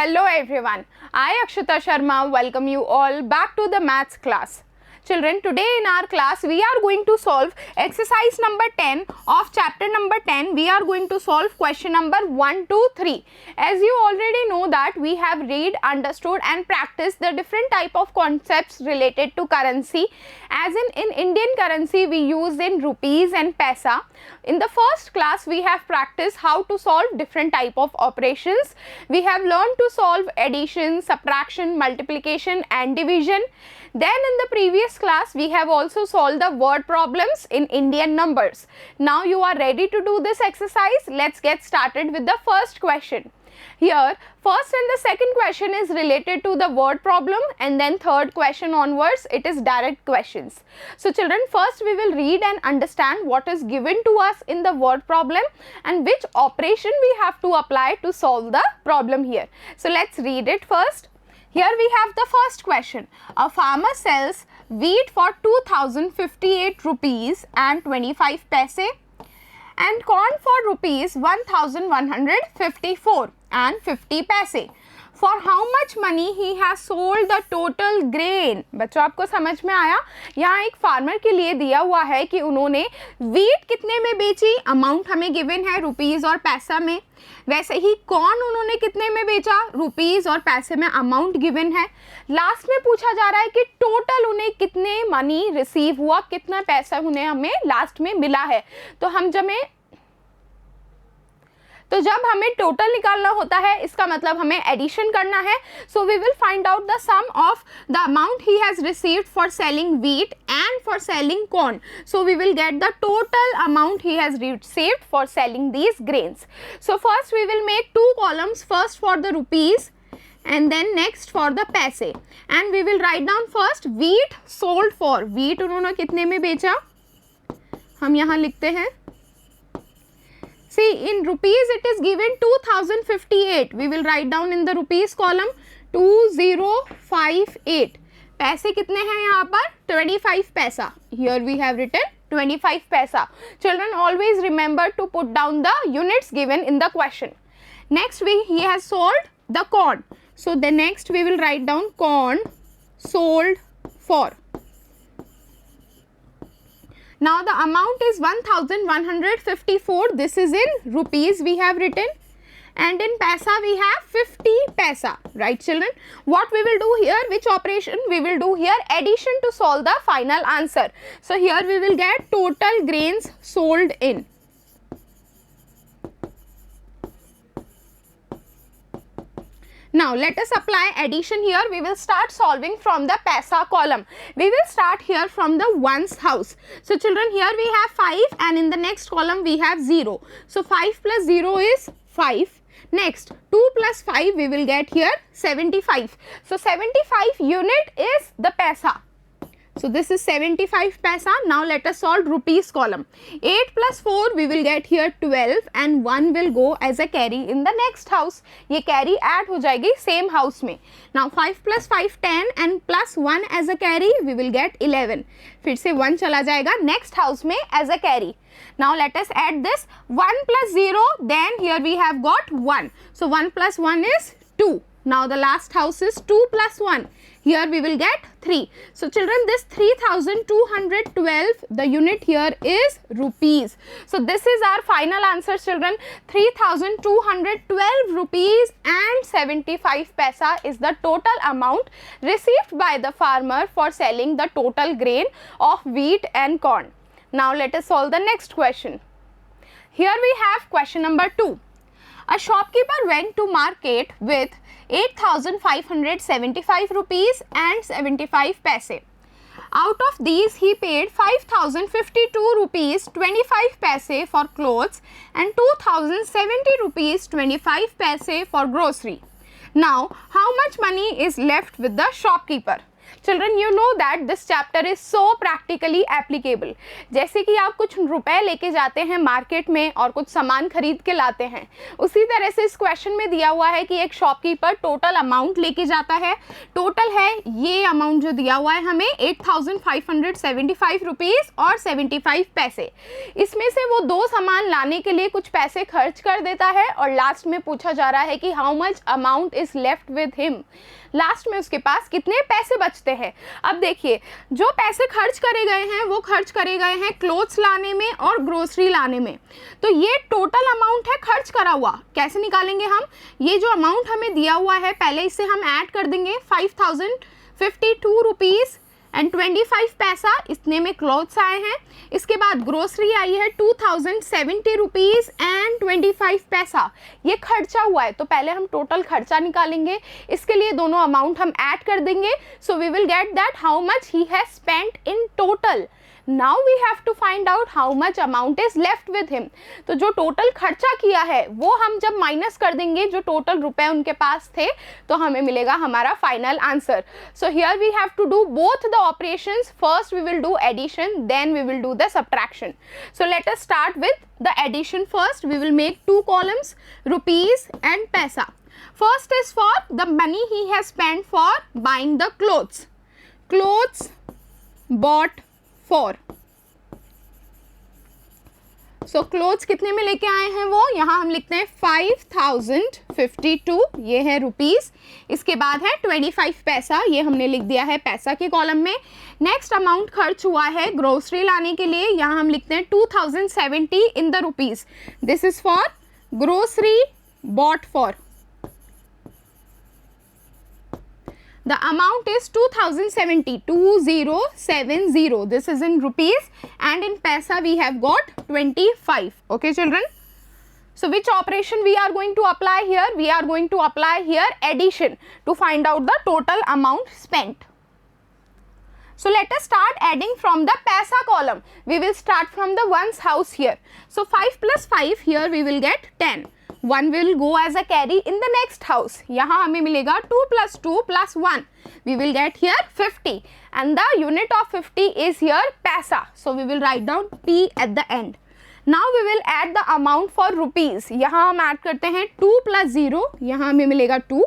Hello everyone, I Akshita Sharma welcome you all back to the maths class. Children, today in our class we are going to solve exercise number 10 of chapter number 10. We are going to solve question number 1 to 3. As you already know that we have read, understood and practiced the different type of concepts related to currency. As in Indian currency we use in rupees and paisa. In the first class we have practiced how to solve different type of operations. We have learned to solve addition, subtraction, multiplication and division. Then in the previous class we have also solved the word problems in Indian numbers. Now you are ready to do this exercise. Let's get started with the first question. Here first and the second question is related to the word problem, and then third question onwards it is direct questions. So children, first we will read and understand what is given to us in the word problem and which operation we have to apply to solve the problem here. So let's read it first. Here we have the first question. A farmer sells wheat for 2058 rupees and 25 paise and corn for rupees 1154 and 50 paise. For how much money he has sold the total grain? बच्चों आपको समझ में आया? यहाँ एक farmer के लिए दिया हुआ है कि उन्होंने वीट कितने में बेची, अमाउंट हमें गिवन है रुपीस और पैसा में. वैसे ही कॉर्न उन्होंने कितने में बेचा, रुपीस और पैसे में अमाउंट गिवन है. लास्ट में पूछा जा रहा है कि टोटल उन्हें कितने मनी रिसीव हुआ, कितना पैसा उन्हें हमें लास्ट में मिला है. तो जब हमें टोटल निकालना होता है इसका मतलब हमें एडिशन करना है. So we will find out the sum of the amount he has received for selling wheat and for selling corn. So we will get the total amount he has received for selling these grains. So first we will make two columns, first for the rupees and then next for the paise, and we will write down first wheat sold for. wheat उन्होंने कितने में बेचा, हम यहाँ लिखते हैं. See, in rupees it is given 2058. We will write down in the rupees column 2058. पैसे कितने हैं यहाँ पर, 25 पैसा. Here we have written 25 paisa. Children, always remember to put down the units given in the question. Next he has sold the corn. So the next we will write down corn sold for. Now the amount is 1154. This is in rupees we have written, and in paisa we have 50 paisa. Right children? What we will do here, which operation we will do here, addition to solve the final answer. So here we will get total grains sold in. Now let us apply addition here. We will start solving from the paisa column. We will start here from the ones house. So children, here we have 5 and in the next column we have 0. So 5 plus 0 is 5. Next 2 plus 5 we will get here 75. So 75 unit is the paisa. So this is 75 paisa. Now let us solve rupees column. 8 plus 4 we will get here 12 and 1 will go as a carry in the next house. ये carry add हो जाएगी same house में. Now 5 plus 5 10 and plus 1 as a carry we will get 11. फिर से 1 चला जाएगा next house में as a carry. Now let us add this 1 plus 0, then here we have got 1. So 1 plus 1 is 2. Now the last house is 2 plus 1. Here we will get 3. So children, this 3212, the unit here is rupees. So this is our final answer children. 3212 rupees and 75 paisa is the total amount received by the farmer for selling the total grain of wheat and corn. Now let us solve the next question. Here we have question number 2. A shopkeeper went to market with 8,575 rupees and 75 paise. Out of these he paid 5,052 rupees 25 paise for clothes and 2,070 rupees 25 paise for grocery. Now how much money is left with the shopkeeper? Children you know that this chapter is so practically applicable. जैसे कि आप कुछ रुपए लेके जाते हैं market में और कुछ सामान खरीद के लाते हैं, उसी तरह से इस क्वेश्चन में दिया हुआ है कि एक शॉपकीपर टोटल अमाउंट लेके जाता है। टोटल है ये अमाउंट जो दिया हुआ है हमें 8575 रुपीज़ और 75 पैसे। इसमें से वो दो सामान लाने के लिए कुछ पैसे खर्च कर देता है और लास्ट में पूछा जा रहा है कि how much amount is left with him. Last में उसके पास कितने पैसे बचते हैं। अब देखिए, जो पैसे खर्च करे गए हैं वो खर्च करे गए हैं क्लोथ्स लाने में और ग्रोसरी लाने में। तो ये टोटल अमाउंट है खर्च करा हुआ। कैसे निकालेंगे हम? ये जो अमाउंट हमें दिया हुआ है पहले इसे हम ऐड कर देंगे, 5052 रुपीज़ एंड 25 पैसा, इतने में क्लॉथ्स आए हैं। इसके बाद ग्रोसरी आई है 2070 रुपीज़ एंड 25 पैसा, ये खर्चा हुआ है। तो पहले हम टोटल खर्चा निकालेंगे, इसके लिए दोनों अमाउंट हम ऐड कर देंगे। So we will get that how much he has spent in total. Now we have to find out how much amount is left with him. तो जो टोटल खर्चा किया है वो हम जब माइनस कर देंगे जो टोटल रुपए उनके पास थे, तो हमें मिलेगा हमारा final answer. So here we have to do both the operations. First we will do addition, then we will do the subtraction. So let us start with the addition first. We will make two columns, rupees and paisa. First is for the money he has spent for buying the clothes. Clothes bought for. So clothes कितने में लेके आए हैं वो? यहाँ हम लिखते हैं 5052, ये है रुपीस। इसके बाद है 25 पैसा, ये हमने लिख दिया है पैसा के कॉलम में। नेक्स्ट अमाउंट खर्च हुआ है ग्रोसरी लाने के लिए, यहाँ हम लिखते हैं 2070 in the rupees. This is for grocery bought for. The amount is 2070, 2070. This is in rupees, and in paisa we have got 25. Okay children? So which operation we are going to apply here? We are going to apply here addition to find out the total amount spent. So let us start adding from the paisa column. We will start from the one's house here. So 5 plus 5, here we will get 10. 1 will go as a carry in the next house. यहाँ हमें मिलेगा 2 plus 2 plus 1. We will get here 50. And the unit of 50 is here paisa. So we will write down P at the end. Now we will add the amount for rupees. यहाँ हम add करते हैं 2 plus 0. यहाँ हमें मिलेगा 2.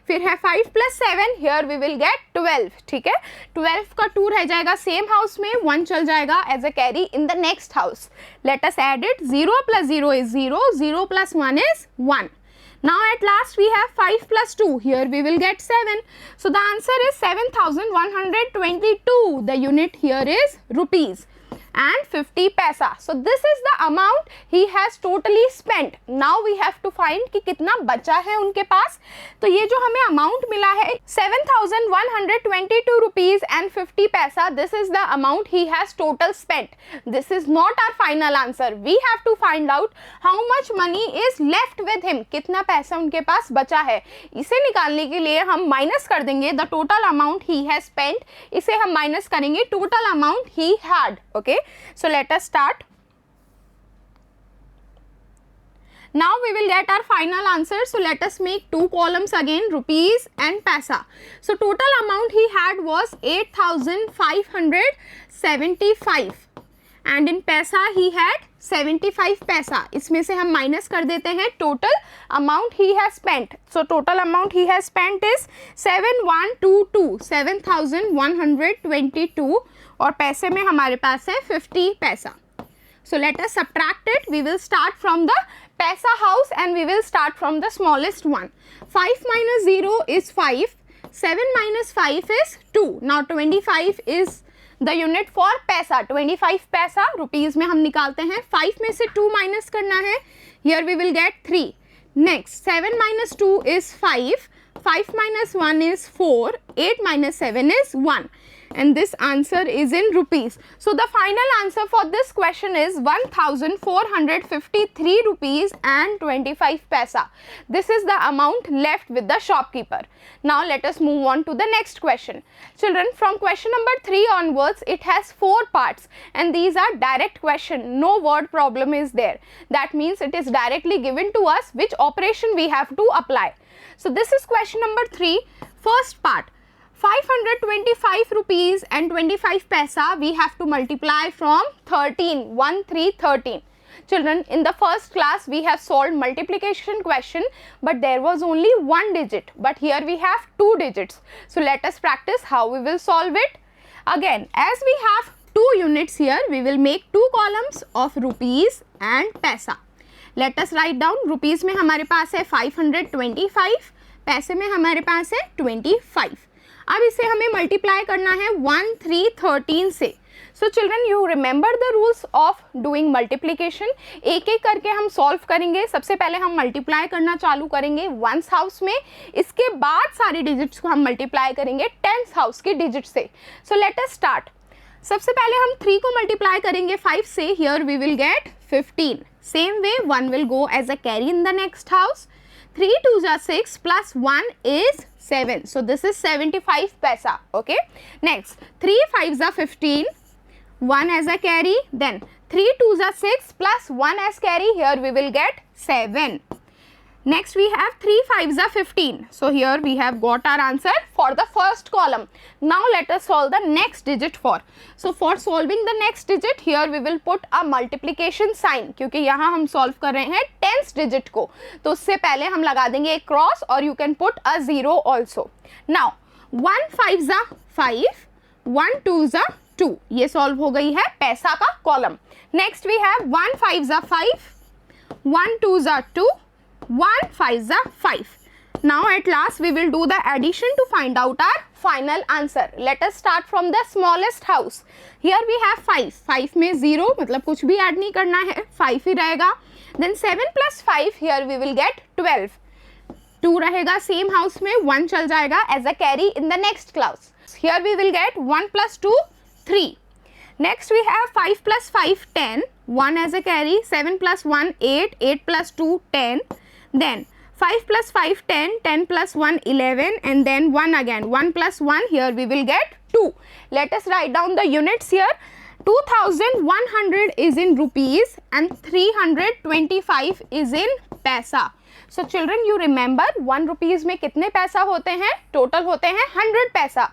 फिर है 5 plus 7. Here we will get 12. ठीक है, 12 का 2 रह जाएगा सेम हाउस में, 1 चल जाएगा as a carry in the next house. Let us add it. 0 plus 0 is 0. 0 plus 1 is 1. Now at last we have 5 plus 2. Here we will get 7. So the answer is 7122. The unit here is rupees and 50 paisa. So this is the amount he has totally spent. Now we have to find कि कितना बचा है उनके पास. तो ये जो हमें amount मिला है 7122 rupees and 50 paisa. This is the amount he has total spent. This is not our final answer. We have to find out how much money is left with him. कितना पैसा उनके पास बचा है. इसे निकालने के लिए हम माइनस कर देंगे the total amount he has spent. इसे हम माइनस करेंगे total amount he had. Okay. So let us start. Now we will get our final answer. So let us make two columns again, rupees and paisa. So total amount he had was 8575 and in paisa he had 75 पैसा. इसमें से हम minus कर देते हैं total amount he has spent. So total amount he has spent is 7122 और पैसे में हमारे पास है 50 पैसा. So let us subtract it. We will start from the paisa house and we will start from the smallest one. 5 minus 0 is 5. 7 minus 5 is 2. Now 25 is the unit for पैसा. 25 पैसा rupees में हम निकालते हैं. 5 में से 2 माइनस करना है. Here we will get 3. Next 7 minus 2 is 5. 5 minus 1 is 4. 8 minus 7 is 1. And this answer is in rupees. So the final answer for this question is 1453 rupees and 25 paisa. This is the amount left with the shopkeeper. Now let us move on to the next question. Children, from question number 3 onwards, it has 4 parts and these are direct question. No word problem is there. That means it is directly given to us which operation we have to apply. So this is question number 3. First part. 525 rupees and 25 paisa we have to multiply from 13. Children, in the first class we have solved multiplication question, but there was only one digit, but here we have two digits. So let us practice how we will solve it. Again, as we have two units here, we will make two columns of rupees and paisa. Let us write down. rupees में हमारे पास है 525, पैसे में हमारे पास है 25. अब इसे हमें मल्टीप्लाई करना है 1, 3, 13 से. So children, you remember the rules of doing multiplication. एक एक करके हम सॉल्व करेंगे. सबसे पहले हम मल्टीप्लाई करना चालू करेंगे वंस हाउस में, इसके बाद सारी डिजिट्स को हम मल्टीप्लाई करेंगे टेंस हाउस की डिजिट से. So let us start. सबसे पहले हम 3 को मल्टीप्लाई करेंगे 5 से. Here we will get 15. Same way 1 will go as a carry in the next house. 3 2s are 6 plus 1 is 7. So this is 75 paisa. Okay. Next, 3 5s are 15. 1 as a carry. Then 3 2s are 6 plus 1 as carry. Here we will get 7. Next we have 3 5s are 15. So here we have got our answer for the first column. Now let us solve the next digit for. So for solving the next digit, here we will put a multiplication sign, क्योंकि यहाँ हम solve कर रहे हैं tens digit को, तो उससे पहले हम लगा देंगे एक क्रॉस, और you can put a 0 also. Now 1 5s are 5, 1 2s are 2. ये solve हो गई है पैसा का column. Next we have 1 5s are 5, 1 2s are 2, 1 5s are 5. Now at last we will do the addition to find out our final answer. Let us start from the smallest house. Here we have 5. 5 में 0, मतलब कुछ भी add नहीं करना है, 5 ही रहेगा. Then 7 plus 5, here we will get 12. 2 रहेगा same house में, 1 चल जाएगा as a carry in the next class. Here we will get 1 plus 2, 3. Next we have 5 plus 5, 10. 1 as a carry. 7 plus 1, 8. 8 plus 2, 10. Then 5 plus 5, 10, 10 plus 1, 11, and then 1 again. 1 plus 1, here we will get 2. Let us write down the units here. 2100 is in rupees and 325 is in paisa. So children, you remember 1 rupees में कितने पैसा होते हैं? Total होते हैं 100 पैसा.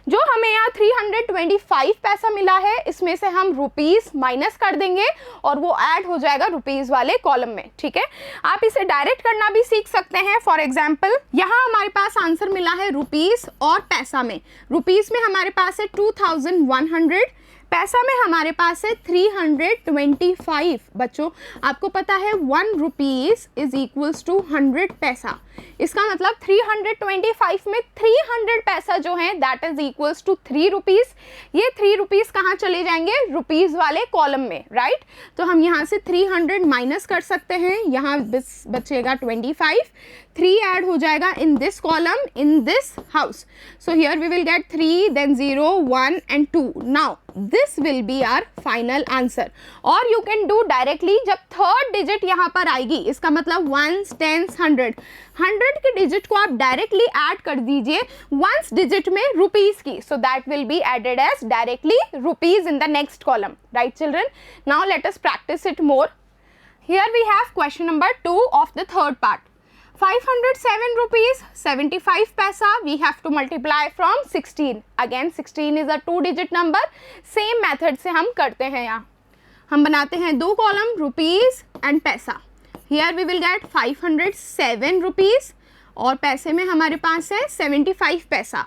जो हमें यहाँ 325 पैसा मिला है, इसमें से हम रुपीस माइनस कर देंगे और वो ऐड हो जाएगा रुपीस वाले कॉलम में. ठीक है, आप इसे डायरेक्ट करना भी सीख सकते हैं. फॉर एग्जाम्पल, यहाँ हमारे पास आंसर मिला है रुपीस और पैसा में. रुपीस में हमारे पास है 2100, पैसा में हमारे पास है 325. बच्चों, आपको पता है 1 रुपीस इज इक्वल्स टू 100 पैसा. इसका मतलब 325 में 300 पैसा जो है that is equals to 3 rupees. ये 3 रुपीस कहाँ चले जाएंगे? रुपीस वाले कॉलम में, राइट. तो हम यहाँ से 300 माइनस कर सकते हैं. यहाँ बचेगा 25. 3 ऐड हो जाएगा in this column, in this house. So here we will get 3, then 0, 1 and 2. Now this will be our final answer. और यू कैन डू डायरेक्टली. जब थर्ड डिजिट यहाँ पर आएगी, इसका मतलब 1s, 10s, 100 के डिजिट को आप डायरेक्टली ऐड कर दीजिए वंस डिजिट में रुपीस की. So that will be added as directly rupees in the next column. Right children, now let us practise it more. Here we have question number 2 of the third part. 507 rupees 75 paisa we have to multiply from 16. Again 16 is a 2-digit number. Same method से हम करते हैं. यहाँ हम बनाते हैं 2 column rupees and पैसा. Here we will get 507 rupees और पैसे में हमारे पास है 75 पैसा.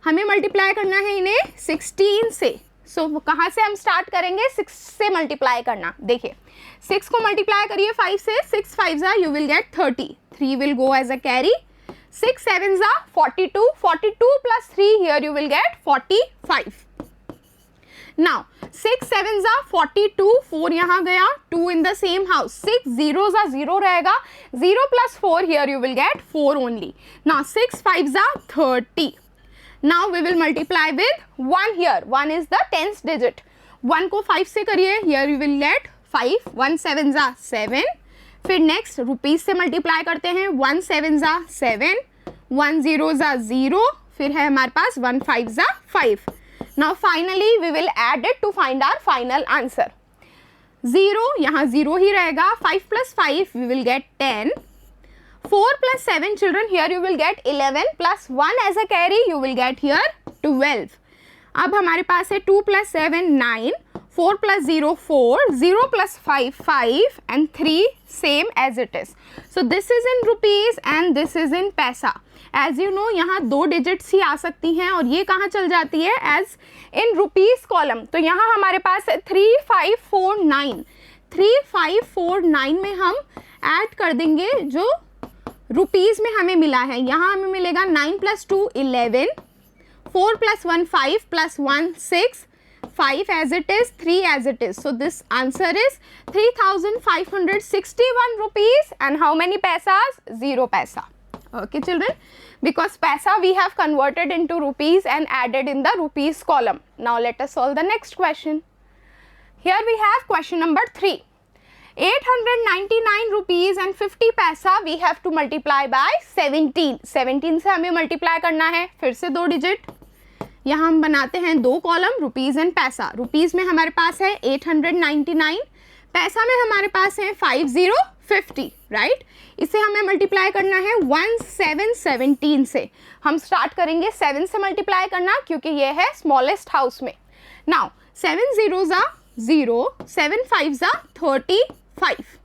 हमें मल्टीप्लाई करना है इन्हें 16 से. सो कहाँ से हम स्टार्ट करेंगे? 6 से मल्टीप्लाई करना. देखिए 6 को मल्टीप्लाई करिए 5 से. 6 5s are you will get 30. 3 will go as a carry. 6 7s are 42. 42 plus 3, here you will get 45. Now 6 7s are 42. 4 यहाँ गया, 2 in the same house. 6 zeros are 0 रहेगा. 0 plus 4, here you will get 4 only. Now 6 5s are 30. Now we will multiply with 1 here. 1 is the 10th digit. 1 को 5 से करिए. Here you will get 5. 1 7s are 7. फिर next rupees से multiply करते हैं. 1 7s are 7. 1 zeros are 0. फिर है हमारे पास 1 5s are 5. Now finally we will add it to find our final answer. 0 यहाँ 0 ही रहेगा. 5 plus 5 we will get 10. 4 plus 7 children, here you will get 11 plus 1 as a carry, you will get here 12. अब हमारे पास है 2 plus 7 9, 4 plus 0 4, 0 plus 5 5 and 3 same as it is. So this is in rupees and this is in पैसा. As you know यहाँ 2 digits ही आ सकती हैं और ये कहाँ चल जाती है as in rupees column. तो यहाँ हमारे पास है 3549. 3549 में हम ऐड कर देंगे जो रुपीज़ में हमें मिला है. यहाँ हमें मिलेगा 9 plus 2 11, 4 plus 1 5 plus 1 6, 5 as it is, 3 as it is. So this answer is 3561 rupees and how many paisas? 0 paisa. Okay children, because paisa we have converted into rupees and added in the rupees column. Now let us solve the next question. Here we have question number 3. 899 rupees and 50 पैसा we have to multiply by 17. 17 से हमें multiply करना है, फिर से 2 digit. यहाँ हम बनाते हैं 2 कॉलम रुपीज़ एंड पैसा. रुपीज़ में हमारे पास है 899, पैसा में हमारे पास है 5050, राइट. इसे हमें मल्टीप्लाई करना है 1717 से. हम स्टार्ट करेंगे 7 से मल्टीप्लाई करना क्योंकि ये है स्मॉलेस्ट हाउस में. Now 7 zeros are 0, 7 5s are 35,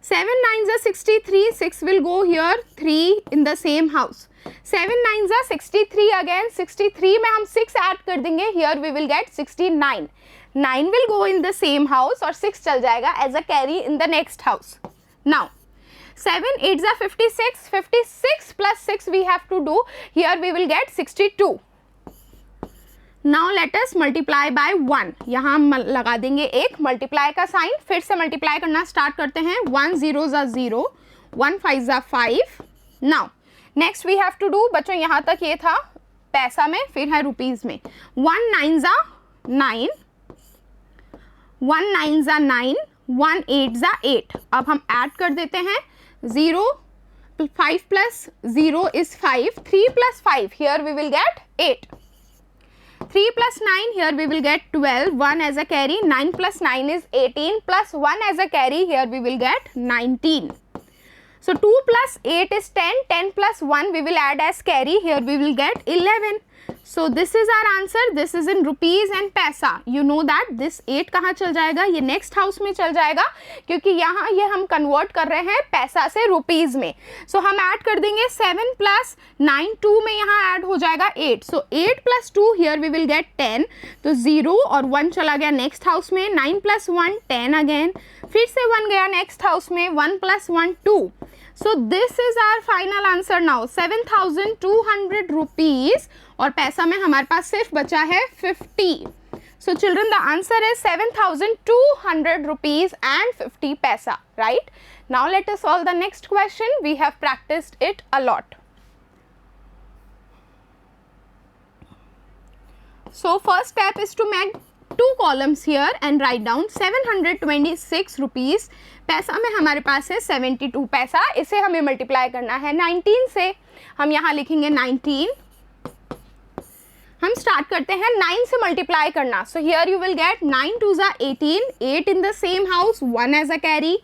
7 9s are 63, 6 will go here, 3 in the same house. 7 9s are 63 again, 63 में हम 6 ऐड कर देंगे, here we will get 69. 9 will go in the same house और 6 चल जाएगा as a carry in the next house. Now 7 8s are 56, 56 plus 6 we have to do, here we will get 62. Now let us multiply by 1. यहाँ हम लगा देंगे एक multiply का sign, फिर से मल्टीप्लाई करना स्टार्ट करते हैं. 1 zeros are 0, 1 5s are 5. Now next we have to do, बच्चों यहाँ तक ये था पैसा में, फिर है रुपीज़ में. 1 9s are 9, 1 9s are 9, 1 8s are 8. अब हम ऐड कर देते हैं 0, 5 plus 0 is 5, 3 plus 5, here we will get 8. 3 plus 9, here we will get 12, 1 as a carry, 9 plus 9 is 18, plus 1 as a carry, here we will get 19. So 2 plus 8 is 10, 10 plus 1 we will add as carry, here we will get 11. So this is our answer, this is in rupees and पैसा. You know that this 8 कहाँ चल जाएगा, ये next house में चल जाएगा क्योंकि यहाँ ये हम convert कर रहे हैं पैसा से रुपीज़ में. So हम ऐड कर देंगे 7 plus 9, 2 में यहाँ ऐड हो जाएगा 8. So 8 plus 2, here we will get 10. तो 0 और 1 चला गया next house में, 9 plus 1 10 again, फिर से 1 गया next house में, 1 plus 1 2. So this is our final answer now, 7200 rupees और पैसा में हमारे पास सिर्फ बचा है 50. So children, the answer is 7200 rupees and 50 paisa, right? Now let us solve the next question. We have practiced it a lot. So first step is to make 2 columns here and write down 726 rupees. पैसा में हमारे पास है 72 पैसा, इसे हमें multiply करना है 19 से. हम यहाँ लिखेंगे 19. हम स्टार्ट करते हैं 9 से मल्टीप्लाई करना. So here you will get 9 2s are 18, 8 in the same house, 1 as a carry.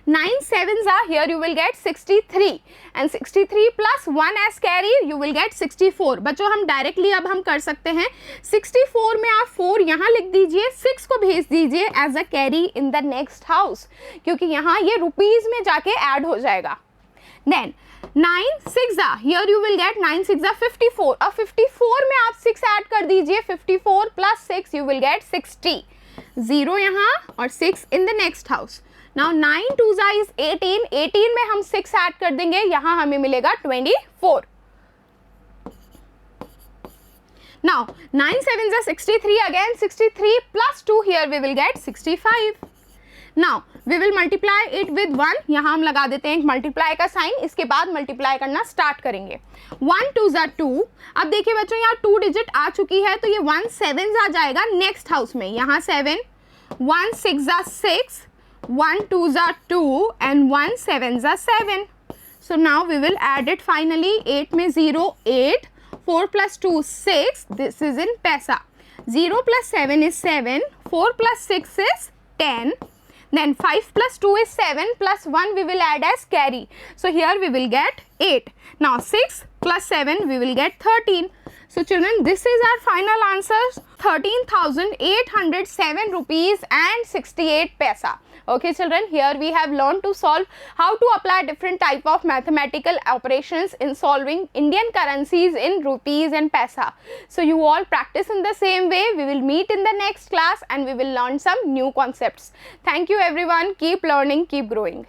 9 7s are, here you will get 63 and 63 plus 1 as carry you will get 64. बच्चों हम डायरेक्टली अब हम कर सकते हैं 64 में आप 4 यहाँ लिख दीजिए, 6 को भेज दीजिए as a carry in the next house क्योंकि यहाँ ये रुपीज़ में जाके ऐड हो जाएगा. Then 9 6 here you will get 9 6 54. अब 54 में आप 6 ऐड कर दीजिए, 54 plus 6 you will get 60. 0 यहाँ और 6 in the next house. Now 9 2s is 18, 18 में हम 6 ऐड कर देंगे, यहाँ हमें मिलेगा 24. Now 9 7s are 63 again, 63 plus 2, here we will get 65. Now we will multiply it with 1. यहाँ हम लगा देते हैं एक मल्टीप्लाई का साइन, इसके बाद मल्टीप्लाई करना स्टार्ट करेंगे. 1 2s are 2. अब देखिए बच्चों यहाँ 2 डिजिट आ चुकी है तो ये 1 7s आ जाएगा नेक्स्ट हाउस में. यहाँ 7, 1 6s are 6, 1 2s are 2 and 1 7s are 7. So now we will add it finally. 8 में 0 8, 4 plus 2 6. This is in paisa. 0 plus 7 is 7, 4 plus 6 is 10. Then 5 plus 2 is 7 plus 1 we will add as carry. So here we will get 8. Now 6 plus 7 we will get 13. So children, this is our final answer, 13,807 rupees and 68 paisa. Okay children, here we have learned to solve how to apply different type of mathematical operations in solving Indian currencies in rupees and paisa. So you all practice in the same way. We will meet in the next class and we will learn some new concepts. Thank you everyone. Keep learning, keep growing.